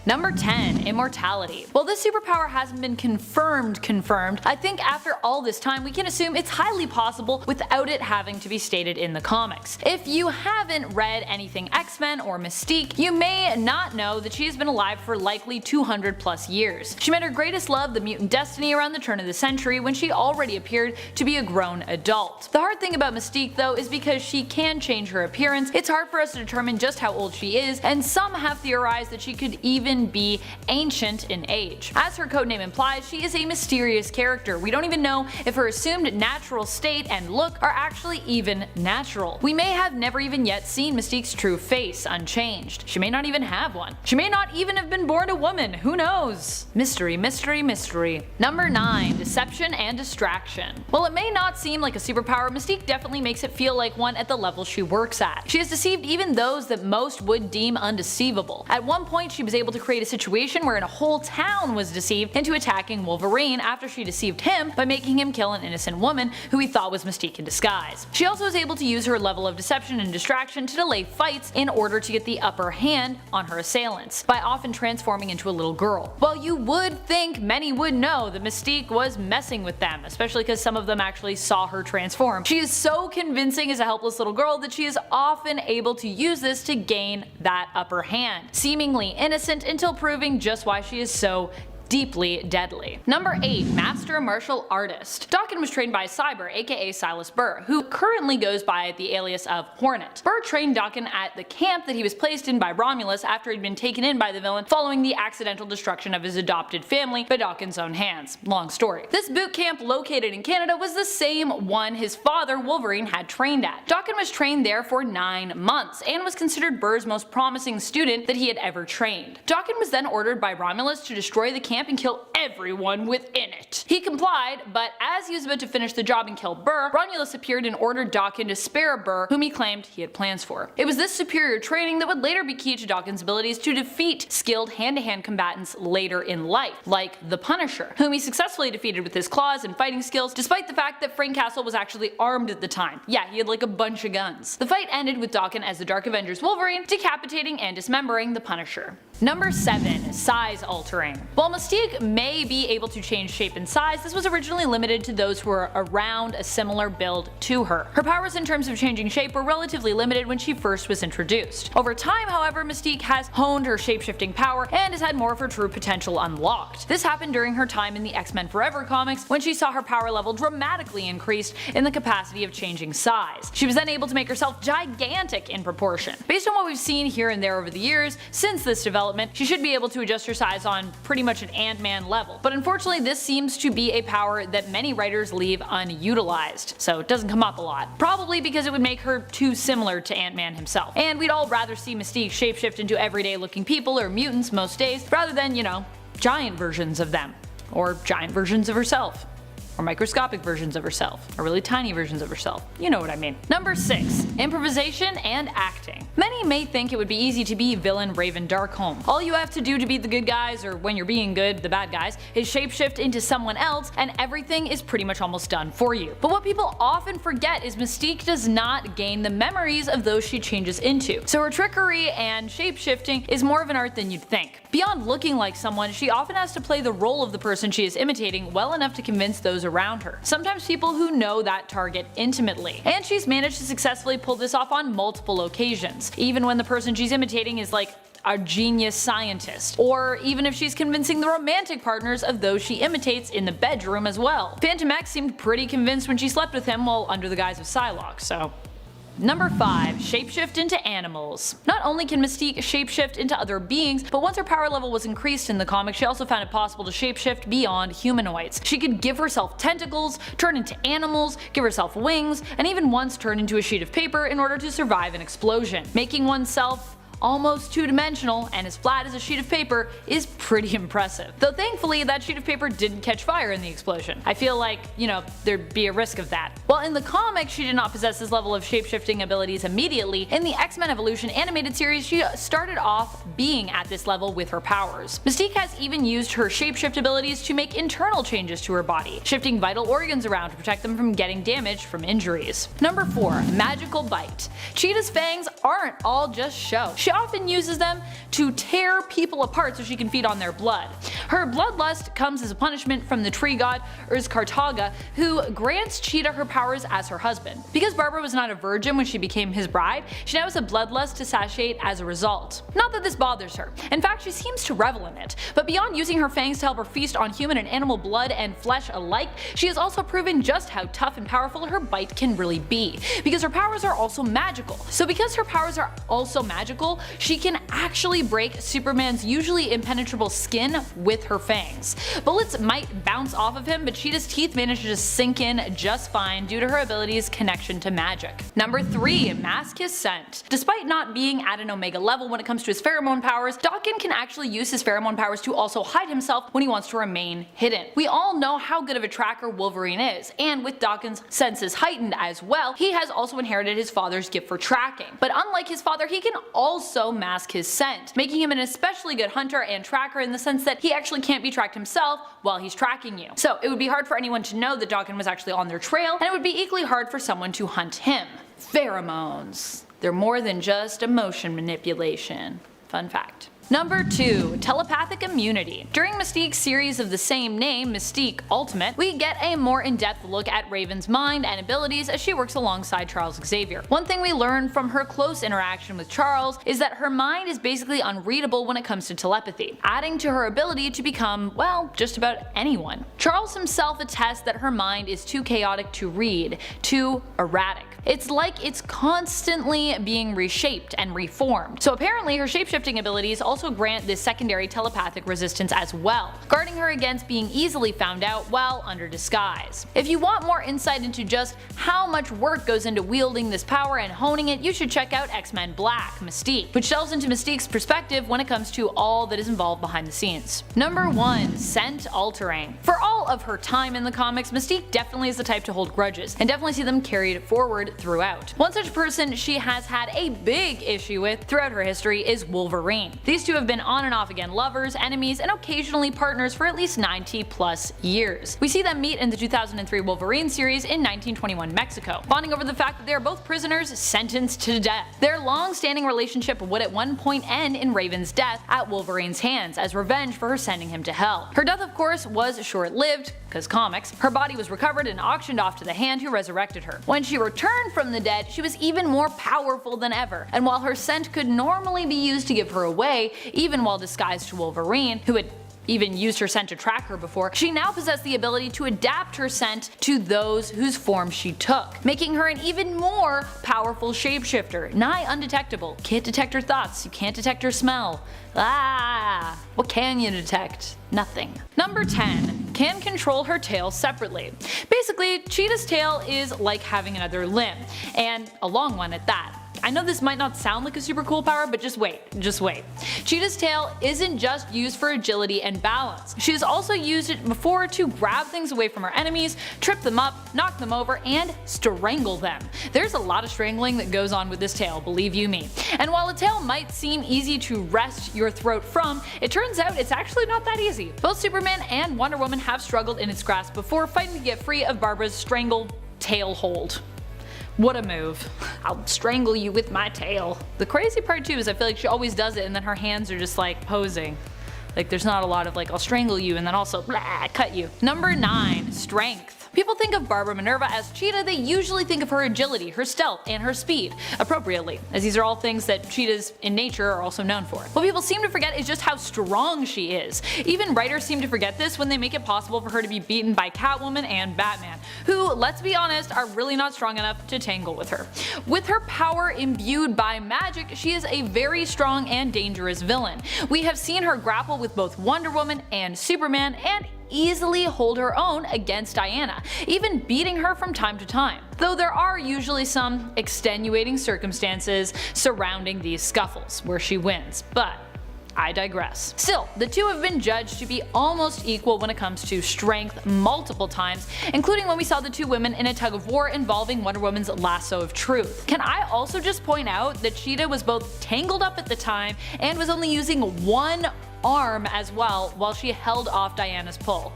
Number 10. Immortality. While this superpower hasn't been confirmed, I think after all this time we can assume it's highly possible without it having to be stated in the comics. If you haven't read anything X-Men or Mystique, you may not know that she has been alive for likely 200 plus years. She met her greatest love, the mutant Destiny, around the turn of the century when she already appeared to be a grown adult. The hard thing about Mystique though is because she can change her appearance, it's hard for us to determine just how old she is, and some have theorized that she could even be ancient in age. As her codename implies, she is a mysterious character. We don't even know if her assumed natural state and look are actually even natural. We may have never even yet seen Mystique's true face unchanged. She may not even have one. She may not even have been born a woman. Who knows? Mystery, mystery, mystery. Number 9. Deception and distraction. While it may not seem like a superpower, Mystique definitely makes it feel like one at the level she works at. She has deceived even those that most would deem undeceivable. At one point she was able to create a situation wherein a whole town was deceived into attacking Wolverine after she deceived him by making him kill an innocent woman who he thought was Mystique in disguise. She also was able to use her level of deception and distraction to delay fights in order to get the upper hand on her assailants, by often transforming into a little girl. While you would think many would know that Mystique was messing with them, especially because some of them actually saw her transform, she is so convincing as a helpless little girl that she is often able to use this to gain that upper hand, seemingly innocent until proving just why she is so deeply deadly. Number 8. Master Martial Artist. Daken was trained by Cyber, aka Silas Burr, who currently goes by the alias of Hornet. Burr trained Daken at the camp that he was placed in by Romulus after he'd been taken in by the villain following the accidental destruction of his adopted family by Daken's own hands. Long story. This boot camp located in Canada was the same one his father Wolverine had trained at. Daken was trained there for 9 months and was considered Burr's most promising student that he had ever trained. Daken was then ordered by Romulus to destroy the camp and kill everyone within it. He complied, but as he was about to finish the job and kill Burr, Romulus appeared and ordered Daken to spare Burr, whom he claimed he had plans for. It was this superior training that would later be key to Daken's abilities to defeat skilled hand-to-hand combatants later in life, like the Punisher, whom he successfully defeated with his claws and fighting skills, despite the fact that Frank Castle was actually armed at the time. Yeah, he had like a bunch of guns. The fight ended with Daken as the Dark Avengers Wolverine decapitating and dismembering the Punisher. Number 7. Size altering. While Mystique may be able to change shape and size, this was originally limited to those who were around a similar build to her. Her powers in terms of changing shape were relatively limited when she first was introduced. Over time, however, Mystique has honed her shape-shifting power and has had more of her true potential unlocked. This happened during her time in the X-Men Forever comics when she saw her power level dramatically increased in the capacity of changing size. She was then able to make herself gigantic in proportion. Based on what we've seen here and there over the years since this development, she should be able to adjust her size on pretty much an Ant-Man level. But unfortunately this seems to be a power that many writers leave unutilized, so it doesn't come up a lot. Probably because it would make her too similar to Ant-Man himself. And we'd all rather see Mystique shapeshift into everyday looking people or mutants most days, rather than, you know, giant versions of them. Or giant versions of herself. Or microscopic versions of herself, or really tiny versions of herself. You know what I mean. Number 6. Improvisation and acting. Many may think it would be easy to be villain Raven Darkholme. All you have to do to be the good guys, or when you're being good, the bad guys, is shapeshift into someone else and everything is pretty much almost done for you. But what people often forget is Mystique does not gain the memories of those she changes into. So her trickery and shapeshifting is more of an art than you'd think. Beyond looking like someone, she often has to play the role of the person she is imitating well enough to convince those around her. Sometimes people who know that target intimately. And she's managed to successfully pull this off on multiple occasions, even when the person she's imitating is like a genius scientist, or even if she's convincing the romantic partners of those she imitates in the bedroom as well. Phantom X seemed pretty convinced when she slept with him while under the guise of Psylocke, so. Number 5. Shapeshift into animals. Not only can Mystique shapeshift into other beings, but once her power level was increased in the comics, she also found it possible to shapeshift beyond humanoids. She could give herself tentacles, turn into animals, give herself wings, and even once turn into a sheet of paper in order to survive an explosion. Making oneself almost two-dimensional and as flat as a sheet of paper is pretty impressive. Though thankfully that sheet of paper didn't catch fire in the explosion. I feel like, you know, there'd be a risk of that. While in the comics she did not possess this level of shapeshifting abilities immediately, in the X-Men Evolution animated series she started off being at this level with her powers. Mystique has even used her shapeshift abilities to make internal changes to her body, shifting vital organs around to protect them from getting damaged from injuries. Number 4. Magical Bite. Cheetah's fangs aren't all just show. She often uses them to tear people apart so she can feed on their blood. Her bloodlust comes as a punishment from the tree god Kartaga, who grants Cheetah her powers as her husband. Because Barbara was not a virgin when she became his bride, she now has a bloodlust to satiate as a result. Not that this bothers her. In fact, she seems to revel in it. But beyond using her fangs to help her feast on human and animal blood and flesh alike, she has also proven just how tough and powerful her bite can really be. Because her powers are also magical. So because her powers are also magical, she can actually break Superman's usually impenetrable skin with her fangs. Bullets might bounce off of him, but Cheetah's teeth manage to just sink in just fine due to her ability's connection to magic. Number 3. Mask his scent. Despite not being at an Omega level when it comes to his pheromone powers, Daken can actually use his pheromone powers to also hide himself when he wants to remain hidden. We all know how good of a tracker Wolverine is, and with Daken's senses heightened as well, he has also inherited his father's gift for tracking. But unlike his father, he can also mask his scent, making him an especially good hunter and tracker in the sense that he actually can't be tracked himself while he's tracking you. So it would be hard for anyone to know that Daken was actually on their trail, and it would be equally hard for someone to hunt him. Pheromones. They're more than just emotion manipulation. Fun fact. Number 2. Telepathic immunity. During Mystique's series of the same name, Mystique Ultimate, we get a more in-depth look at Raven's mind and abilities as she works alongside Charles Xavier. One thing we learn from her close interaction with Charles is that her mind is basically unreadable when it comes to telepathy, adding to her ability to become, well, just about anyone. Charles himself attests that her mind is too chaotic to read, too erratic. It's like it's constantly being reshaped and reformed. So apparently her shapeshifting abilities also grant this secondary telepathic resistance as well, guarding her against being easily found out while under disguise. If you want more insight into just how much work goes into wielding this power and honing it, you should check out X-Men Black, Mystique, which delves into Mystique's perspective when it comes to all that is involved behind the scenes. Number 1. Scent altering. For all of her time in the comics, Mystique definitely is the type to hold grudges, and definitely see them carried forward throughout. One such person she has had a big issue with throughout her history is Wolverine. These two have been on and off again lovers, enemies, and occasionally partners for at least 90 plus years. We see them meet in the 2003 Wolverine series in 1921 Mexico, bonding over the fact that they are both prisoners sentenced to death. Their long-standing relationship would at one point end in Raven's death at Wolverine's hands as revenge for her sending him to hell. Her death, of course, was short-lived, because comics. Her body was recovered and auctioned off to the hand who resurrected her. When she returned from the dead, she was even more powerful than ever, and while her scent could normally be used to give her away, even while disguised to Wolverine, who had even used her scent to track her before, she now possessed the ability to adapt her scent to those whose form she took, making her an even more powerful shapeshifter, nigh undetectable. Can't detect her thoughts, you can't detect her smell. Ah, what can you detect? Nothing. Number 10. Can control her tail separately. Basically, Cheetah's tail is like having another limb, and a long one at that. I know this might not sound like a super cool power, but just wait. Cheetah's tail isn't just used for agility and balance. She has also used it before to grab things away from her enemies, trip them up, knock them over, and strangle them. There's a lot of strangling that goes on with this tail, believe you me. And while a tail might seem easy to wrest your throat from, it turns out it's actually not that easy. Both Superman and Wonder Woman have struggled in its grasp before, fighting to get free of Barbara's strangle tail hold. What a move. I'll strangle you with my tail. The crazy part too is I feel like she always does it and then her hands are just like posing. Like there's not a lot of like I'll strangle you and then also blah, cut you. Number 9. Strength. People think of Barbara Minerva as Cheetah, they usually think of her agility, her stealth, and her speed, appropriately, as these are all things that cheetahs in nature are also known for. What people seem to forget is just how strong she is. Even writers seem to forget this when they make it possible for her to be beaten by Catwoman and Batman, who, let's be honest, are really not strong enough to tangle with her. With her power imbued by magic, she is a very strong and dangerous villain. We have seen her grapple with both Wonder Woman and Superman, and easily hold her own against Diana, even beating her from time to time. Though there are usually some extenuating circumstances surrounding these scuffles where she wins, but I digress. Still, the two have been judged to be almost equal when it comes to strength multiple times, including when we saw the two women in a tug of war involving Wonder Woman's lasso of truth. Can I also just point out that Cheetah was both tangled up at the time and was only using one arm as well while she held off Diana's pull.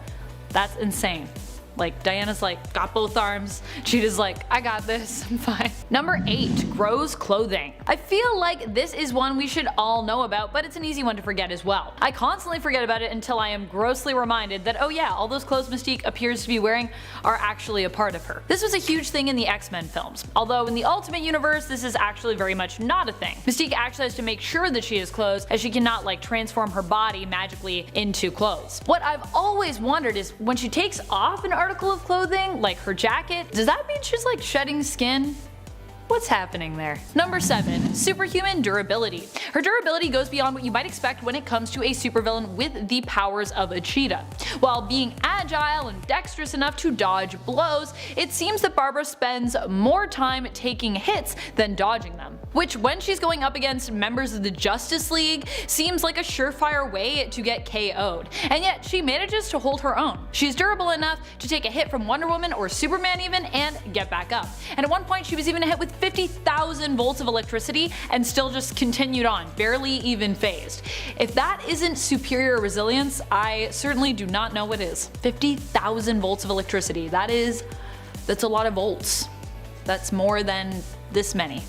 That's insane. Like, Diana's like, got both arms. Cheetah's like, I got this, I'm fine. Number 8. Grows clothing. I feel like this is one we should all know about, but it's an easy one to forget as well. I constantly forget about it until I am grossly reminded that, oh yeah, all those clothes Mystique appears to be wearing are actually a part of her. This was a huge thing in the X-Men films, although in the Ultimate Universe this is actually very much not a thing. Mystique actually has to make sure that she has clothes, as she cannot like transform her body magically into clothes. What I've always wondered is, when she takes off an article of clothing, like her jacket, does that mean she's like shedding skin? What's happening there? Number 7. Superhuman durability. Her durability goes beyond what you might expect when it comes to a supervillain with the powers of a cheetah. While being agile and dexterous enough to dodge blows, it seems that Barbara spends more time taking hits than dodging them, which when she's going up against members of the Justice League seems like a surefire way to get KO'd, and yet she manages to hold her own. She's durable enough to take a hit from Wonder Woman or Superman even and get back up, and at one point she was even hit with 50,000 volts of electricity and still just continued on, barely even phased. If that isn't superior resilience, I certainly do not know what is. 50,000 volts of electricity, that's a lot of volts. That's more than this many.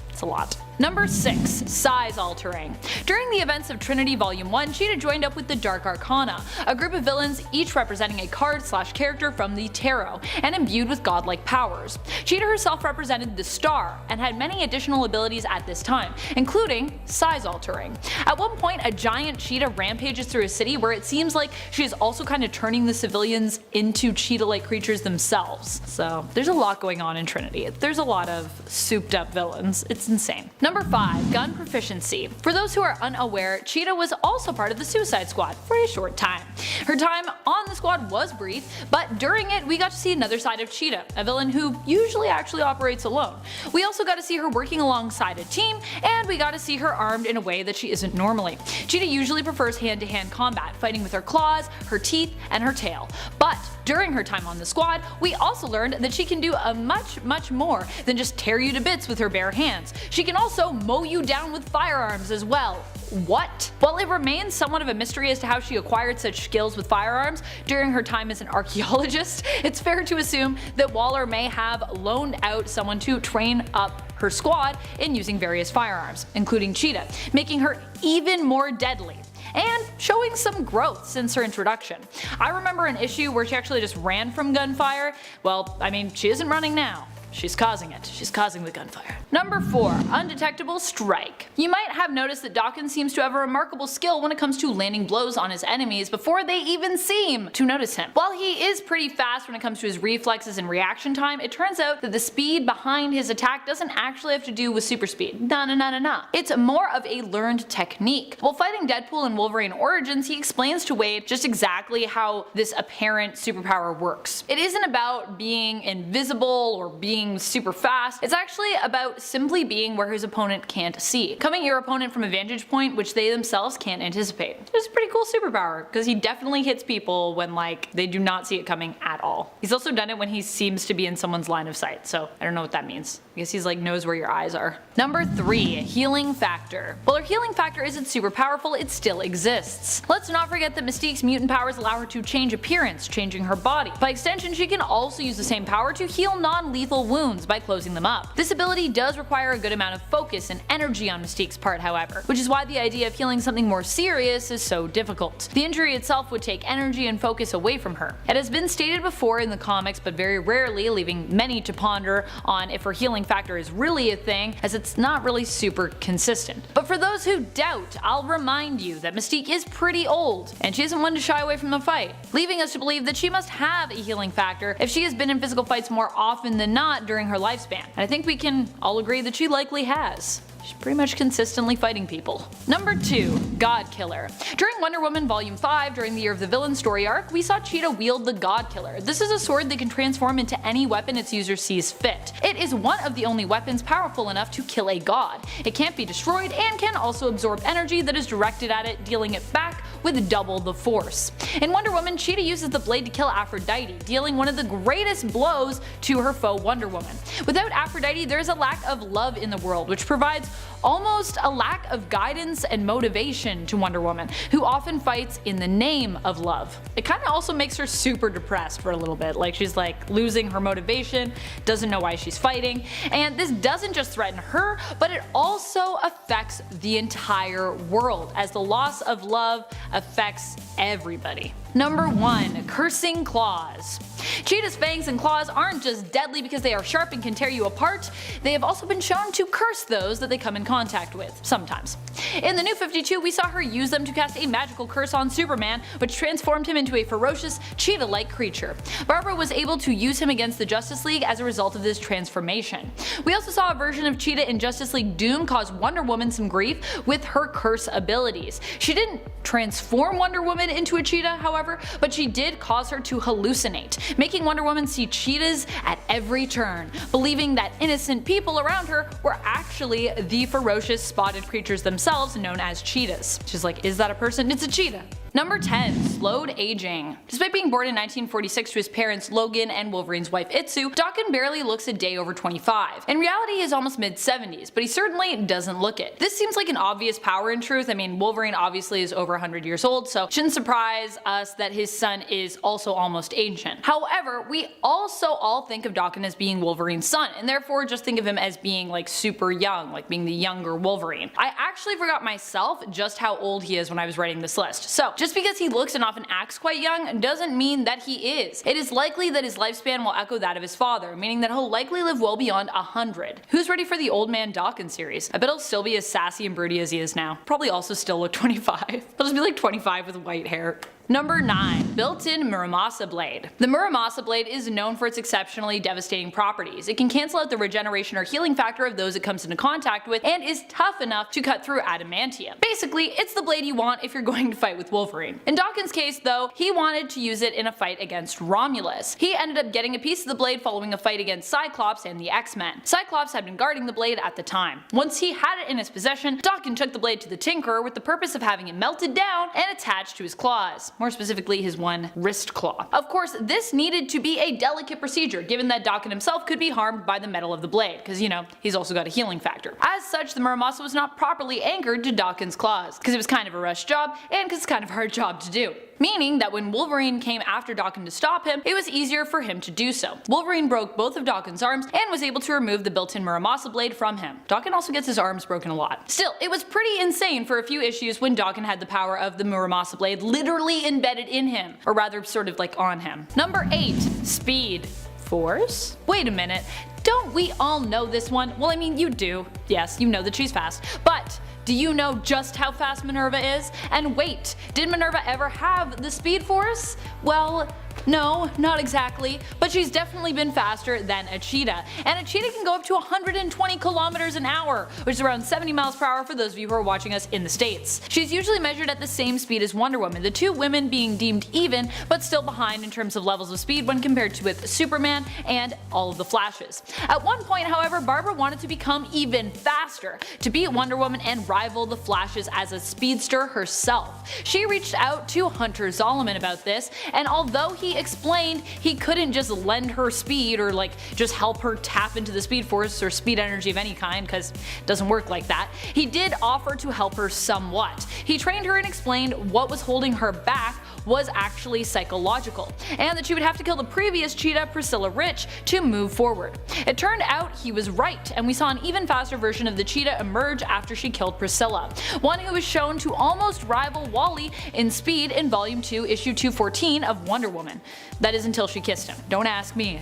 It's a lot. Number 6. Size altering. During the events of Trinity Volume 1, Cheetah joined up with the Dark Arcana, a group of villains each representing a card/character from the tarot, and imbued with godlike powers. Cheetah herself represented the Star, and had many additional abilities at this time, including size altering. At one point, a giant cheetah rampages through a city where it seems like she is also kind of turning the civilians into cheetah-like creatures themselves. So there's a lot going on in Trinity. There's a lot of souped up villains. It's insane. Number 5. Gun proficiency. For those who are unaware, Cheetah was also part of the Suicide Squad for a short time. Her time on the squad was brief, but during it we got to see another side of Cheetah, a villain who usually actually operates alone. We also got to see her working alongside a team, and we got to see her armed in a way that she isn't normally. Cheetah usually prefers hand-to-hand combat, fighting with her claws, her teeth, and her tail. But during her time on the squad, we also learned that she can do a much more than just tear you to bits with her bare hands. She can also mow you down with firearms as well. What? While it remains somewhat of a mystery as to how she acquired such skills with firearms during her time as an archaeologist, it's fair to assume that Waller may have loaned out someone to train up her squad in using various firearms, including Cheetah, making her even more deadly, and showing some growth since her introduction. I remember an issue where she actually just ran from gunfire. Well, I mean, she isn't running now. She's causing it. She's causing the gunfire. Number 4. Undetectable strike. You might have noticed that Dawkins seems to have a remarkable skill when it comes to landing blows on his enemies before they even seem to notice him. While he is pretty fast when it comes to his reflexes and reaction time, it turns out that the speed behind his attack doesn't actually have to do with super speed. Nah. It's more of a learned technique. While fighting Deadpool in Wolverine Origins, he explains to Wade just exactly how this apparent superpower works. It isn't about being invisible or being super fast. It's actually about simply being where his opponent can't see, coming at your opponent from a vantage point which they themselves can't anticipate. It's a pretty cool superpower, because he definitely hits people when like they do not see it coming at all. He's also done it when he seems to be in someone's line of sight, so I don't know what that means. I guess he's like knows where your eyes are. Number 3. Healing factor. While her healing factor isn't super powerful, it still exists. Let's not forget that Mystique's mutant powers allow her to change appearance, changing her body. By extension, she can also use the same power to heal non-lethal wounds by closing them up. This ability does require a good amount of focus and energy on Mystique's part, however, which is why the idea of healing something more serious is so difficult. The injury itself would take energy and focus away from her. It has been stated before in the comics, but very rarely, leaving many to ponder on if her healing factor is really a thing, as it's not really super consistent. But for those who doubt, I'll remind you that Mystique is pretty old, and she isn't one to shy away from a fight, leaving us to believe that she must have a healing factor if she has been in physical fights more often than not during her lifespan. And I think we can all agree that she likely has. She's pretty much consistently fighting people. Number 2. God Killer. During Wonder Woman Volume 5, during the Year of the Villain story arc, we saw Cheetah wield the God Killer. This is a sword that can transform into any weapon its user sees fit. It is one of the only weapons powerful enough to kill a god. It can't be destroyed and can also absorb energy that is directed at it, dealing it back with double the force. In Wonder Woman, Cheetah uses the blade to kill Aphrodite, dealing one of the greatest blows to her foe Wonder Woman. Without Aphrodite, there's a lack of love in the world, which provides almost a lack of guidance and motivation to Wonder Woman, who often fights in the name of love. It kind of also makes her super depressed for a little bit, like she's like losing her motivation, doesn't know why she's fighting, and this doesn't just threaten her, but it also affects the entire world, as the loss of love affects everybody. Number 1. Cursing claws. Cheetah's fangs and claws aren't just deadly because they are sharp and can tear you apart, they have also been shown to curse those that they come in contact with, sometimes. In the New 52, we saw her use them to cast a magical curse on Superman, which transformed him into a ferocious, cheetah-like creature. Barbara was able to use him against the Justice League as a result of this transformation. We also saw a version of Cheetah in Justice League Doom cause Wonder Woman some grief with her curse abilities. She didn't transform Wonder Woman into a cheetah, however, but she did cause her to hallucinate, making Wonder Woman see cheetahs at every turn, believing that innocent people around her were actually the ferocious spotted creatures themselves known as cheetahs. She's like, is that a person? It's a cheetah. Number 10. Slowed aging. Despite being born in 1946 to his parents Logan and Wolverine's wife Itsu, Daken barely looks a day over 25. In reality, he is almost mid-70s, but he certainly doesn't look it. This seems like an obvious power in truth. I mean, Wolverine obviously is over 100 years old, so it shouldn't surprise us that his son is also almost ancient. However, we also all think of Daken as being Wolverine's son, and therefore just think of him as being like super young, like being the younger Wolverine. I actually forgot myself just how old he is when I was writing this list, so just because he looks and often acts quite young doesn't mean that he is. It is likely that his lifespan will echo that of his father, meaning that he'll likely live well beyond 100. Who's ready for the Old Man Daken series? I bet he'll still be as sassy and broody as he is now. Probably also still look 25. He'll just be like 25 with white hair. Number 9. Built-in MURAMASA blade. The MURAMASA blade is known for its exceptionally devastating properties. It can cancel out the regeneration or healing factor of those it comes into contact with, and is tough enough to cut through adamantium. Basically, it's the blade you want if you're going to fight with Wolverine. In Daken's case though, he wanted to use it in a fight against Romulus. He ended up getting a piece of the blade following a fight against Cyclops and the X-Men. Cyclops had been guarding the blade at the time. Once he had it in his possession, Daken took the blade to the Tinkerer with the purpose of having it melted down and attached to his claws. More specifically his one wrist claw. Of course, this needed to be a delicate procedure given that Daken himself could be harmed by the metal of the blade, because you know, he's also got a healing factor. As such, the MURAMASA was not properly anchored to Daken's claws, because it was kind of a rushed job and because it's kind of a hard job to do. Meaning that when Wolverine came after Daken to stop him, it was easier for him to do so. Wolverine broke both of Daken's arms and was able to remove the built-in MURAMASA blade from him. Daken also gets his arms broken a lot. Still, it was pretty insane for a few issues when Daken had the power of the MURAMASA blade literally embedded in him, or rather sort of like on him. Number 8. Speed. Force? Wait a minute. Don't we all know this one? Well, I mean, you do. Yes, you know that she's fast. But do you know just how fast Minerva is? And wait, did Minerva ever have the Speed Force? Well, no, not exactly, but she's definitely been faster than a cheetah. And a cheetah can go up to 120 kilometers an hour, which is around 70 miles per hour for those of you who are watching us in the States. She's usually measured at the same speed as Wonder Woman, the two women being deemed even, but still behind in terms of levels of speed when compared to with Superman and all of the Flashes. At one point, however, Barbara wanted to become even faster, to beat Wonder Woman and rival the Flashes as a speedster herself. She reached out to Hunter Zolomon about this, and although he explained he couldn't just lend her speed or like just help her tap into the Speed Force or speed energy of any kind, because it doesn't work like that, he did offer to help her somewhat. He trained her and explained what was holding her back was actually psychological, and that she would have to kill the previous cheetah, Priscilla Rich, to move forward. It turned out he was right, and we saw an even faster version of the cheetah emerge after she killed Priscilla, one who was shown to almost rival Wally in speed in Volume 2, Issue 214 of Wonder Woman. That is until she kissed him. Don't ask me,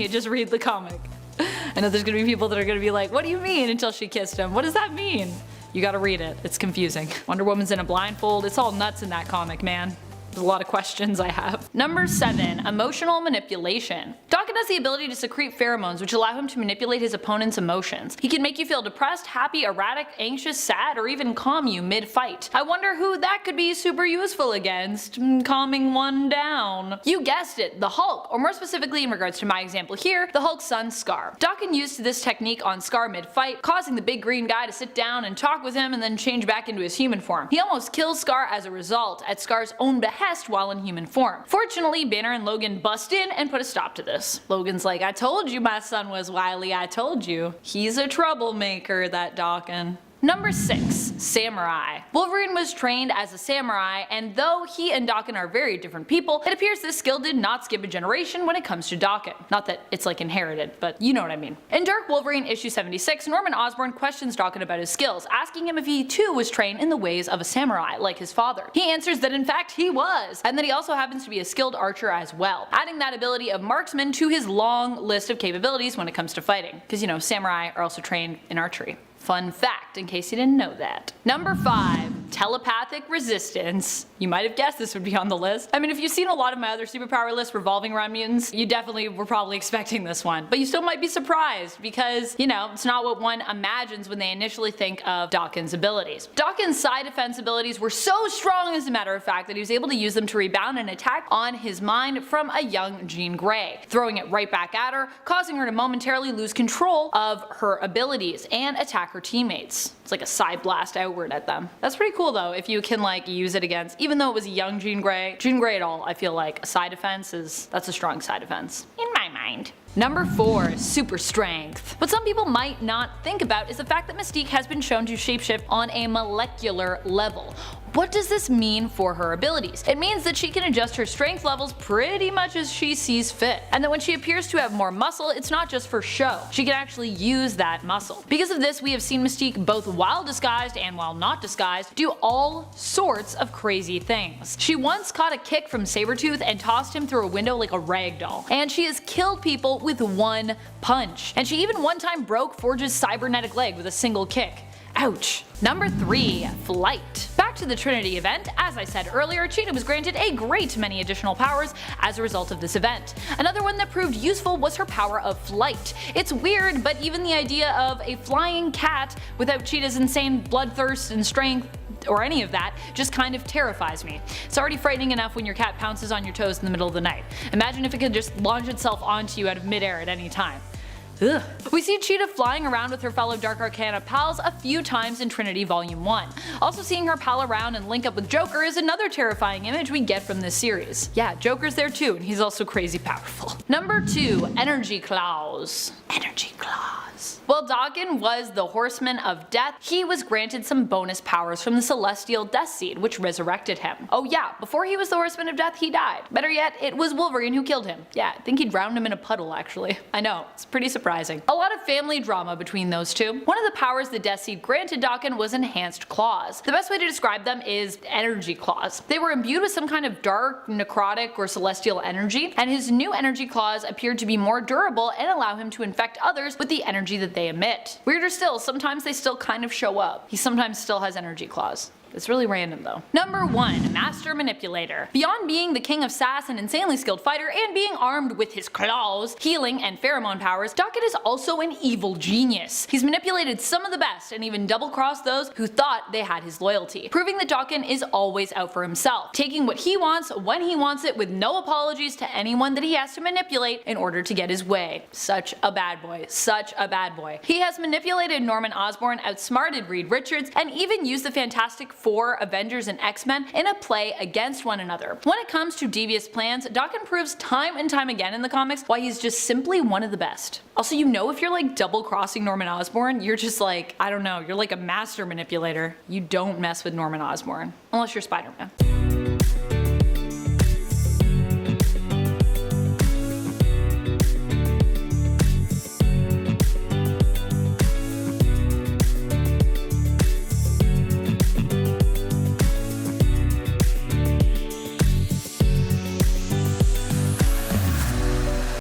just read the comic. I know there's gonna be people that are gonna be like, what do you mean until she kissed him? What does that mean? You gotta read it, it's confusing. Wonder Woman's in a blindfold, it's all nuts in that comic, man. There's a lot of questions I have. Number 7. Emotional manipulation. Daken has the ability to secrete pheromones which allow him to manipulate his opponent's emotions. He can make you feel depressed, happy, erratic, anxious, sad, or even calm you mid-fight. I wonder who that could be super useful against. Calming one down. You guessed it, the Hulk, or more specifically in regards to my example here, the Hulk's son Scar. Daken used this technique on Scar mid-fight, causing the big green guy to sit down and talk with him and then change back into his human form. He almost kills Scar as a result, at Scar's own behest while in human form. Fortunately, Banner and Logan bust in and put a stop to this. Logan's like, I told you my son was wily, I told you. He's a troublemaker, that Daken. Number 6. Samurai. Wolverine was trained as a samurai, and though he and Daken are very different people, it appears this skill did not skip a generation when it comes to Daken. Not that it's like inherited, but you know what I mean. In Dark Wolverine issue 76, Norman Osborn questions Daken about his skills, asking him if he too was trained in the ways of a samurai, like his father. He answers that in fact he was, and that he also happens to be a skilled archer as well, adding that ability of marksman to his long list of capabilities when it comes to fighting. Because you know, samurai are also trained in archery. Fun fact, in case you didn't know that. Number 5. Telepathic resistance. You might have guessed this would be on the list. I mean, if you've seen a lot of my other superpower lists revolving around mutants, you definitely were probably expecting this one. But you still might be surprised because, you know, it's not what one imagines when they initially think of Daken's abilities. Daken's side defense abilities were so strong, as a matter of fact, that he was able to use them to rebound an attack on his mind from a young Jean Grey, throwing it right back at her, causing her to momentarily lose control of her abilities and attack her teammates. It's like a side blast outward at them. That's pretty cool though, if you can like use it against, even though it was a young Jean Grey at all, I feel like a side defense that's a strong side defense. In my mind. Number 4. Super strength. What some people might not think about is the fact that Mystique has been shown to shapeshift on a molecular level. What does this mean for her abilities? It means that she can adjust her strength levels pretty much as she sees fit, and that when she appears to have more muscle, it's not just for show. She can actually use that muscle. Because of this, we have seen Mystique both while disguised and while not disguised do all sorts of crazy things. She once caught a kick from Sabretooth and tossed him through a window like a rag doll, and she has killed people with one punch. And she even one time broke Forge's cybernetic leg with a single kick. Ouch. Number 3. Flight. Back to the Trinity event, as I said earlier, Cheetah was granted a great many additional powers as a result of this event. Another one that proved useful was her power of flight. It's weird, but even the idea of a flying cat without Cheetah's insane bloodthirst and strength or any of that just kind of terrifies me. It's already frightening enough when your cat pounces on your toes in the middle of the night. Imagine if it could just launch itself onto you out of midair at any time. Ugh. We see Cheetah flying around with her fellow Dark Arcana pals a few times in Trinity Volume 1. Also seeing her pal around and link up with Joker is another terrifying image we get from this series. Yeah, Joker's there too, and he's also crazy powerful. Number 2. Energy Claws. Energy Claws. While Daken was the Horseman of Death, he was granted some bonus powers from the Celestial Death Seed, which resurrected him. Oh yeah, before he was the Horseman of Death, he died. Better yet, it was Wolverine who killed him. Yeah, I think he drowned him in a puddle actually. I know, it's pretty surprising. A lot of family drama between those two. One of the powers the Death Seed granted Daken was Enhanced Claws. The best way to describe them is Energy Claws. They were imbued with some kind of dark, necrotic, or celestial energy, and his new Energy Claws appeared to be more durable and allow him to infect others with the energy that they emit. Weirder still, sometimes they still kind of show up. He sometimes still has Energy Claws. It's really random though. Number 1. Master Manipulator. Beyond being the king of sass and insanely skilled fighter and being armed with his claws, healing, and pheromone powers, Daken is also an evil genius. He's manipulated some of the best and even double-crossed those who thought they had his loyalty, proving that Daken is always out for himself, taking what he wants when he wants it with no apologies to anyone that he has to manipulate in order to get his way. Such a bad boy. Such a bad boy. He has manipulated Norman Osborn, outsmarted Reed Richards, and even used the Fantastic Four, Avengers, and X-Men in a play against one another. When it comes to devious plans, Daken proves time and time again in the comics why he's just simply one of the best. Also, you know, if you're like double crossing Norman Osborn, you're just like, I don't know, you're like a master manipulator. You don't mess with Norman Osborn. Unless you're Spider-Man.